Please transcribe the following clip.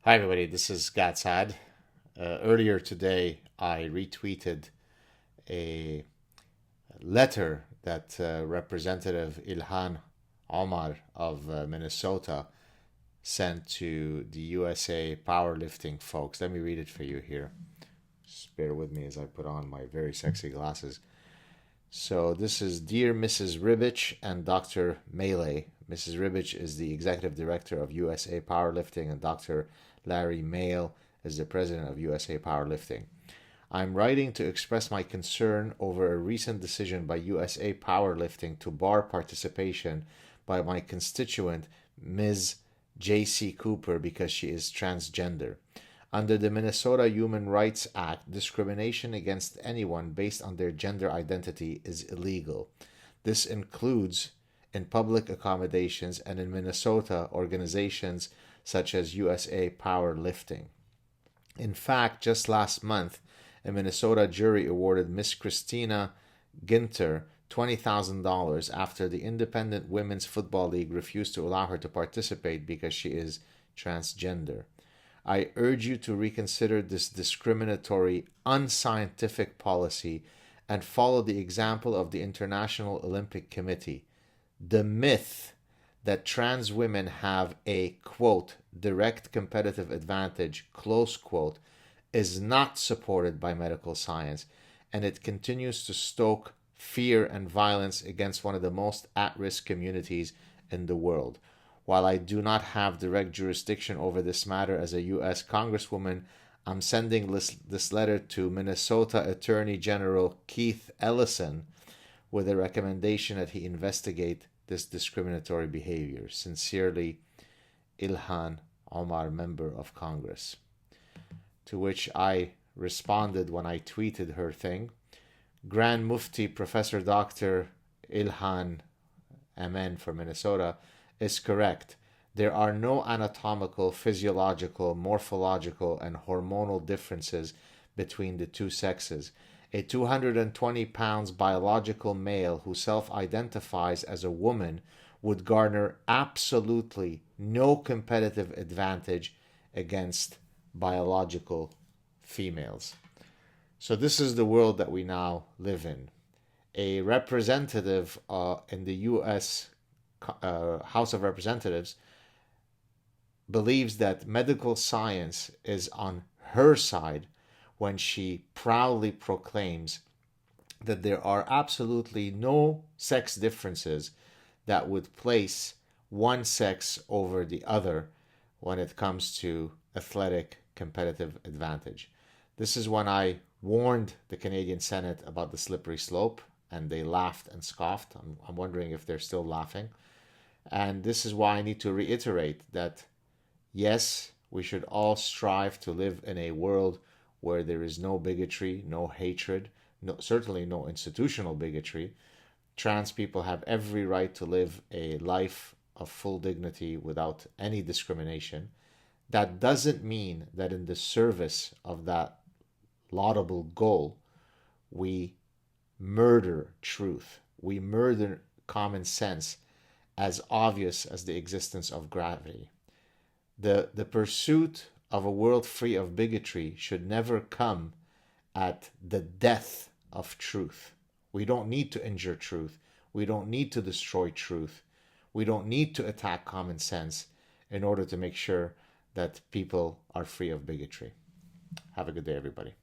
Hi, everybody. This is SAAD. Earlier today, I retweeted a letter that Representative Ilhan Omar of Minnesota sent to the USA powerlifting folks. Let me read it for you here. Just bear with me as I put on my very sexy glasses. So, this is Dear Mrs. Ribich and Dr. Melee. Mrs. Ribich is the executive director of USA Powerlifting, and Dr. Larry Mail is the president of USA Powerlifting. I'm writing to express my concern over a recent decision by USA Powerlifting to bar participation by my constituent, Ms. J.C. Cooper, because she is transgender. Under the Minnesota Human Rights Act, discrimination against anyone based on their gender identity is illegal. This includes in public accommodations and in Minnesota organizations such as USA Powerlifting. In fact, just last month, a Minnesota jury awarded Miss Christina Ginter $20,000 after the Independent Women's Football League refused to allow her to participate because she is transgender. I urge you to reconsider this discriminatory, unscientific policy and follow the example of the International Olympic Committee. The myth that trans women have a, quote, direct competitive advantage, close quote, is not supported by medical science, and it continues to stoke fear and violence against one of the most at-risk communities in the world. While I do not have direct jurisdiction over this matter as a U.S. Congresswoman, I'm sending this letter to Minnesota Attorney General Keith Ellison with a recommendation that he investigate this discriminatory behavior. Sincerely, Ilhan Omar, Member of Congress. To which I responded when I tweeted her thing. Grand Mufti Professor Dr. Ilhan MN for Minnesota is correct. There are no anatomical, physiological, morphological, and hormonal differences between the two sexes. A 220 pounds biological male who self-identifies as a woman would garner absolutely no competitive advantage against biological females. So this is the world that we now live in. A representative in the U.S. House of Representatives believes that medical science is on her side when she proudly proclaims that there are absolutely no sex differences that would place one sex over the other when it comes to athletic competitive advantage. This is when I warned the Canadian Senate about the slippery slope, and they laughed and scoffed. I'm wondering if they're still laughing. And this is why I need to reiterate that, yes, we should all strive to live in a world where there is no bigotry, no hatred, certainly no institutional bigotry. Trans people have every right to live a life of full dignity without any discrimination. That doesn't mean that in the service of that laudable goal, we murder truth. We murder common sense as obvious as the existence of gravity. The pursuit of a world free of bigotry should never come at the death of truth. We don't need to injure truth. We don't need to destroy truth. We don't need to attack common sense in order to make sure that people are free of bigotry. Have a good day, everybody.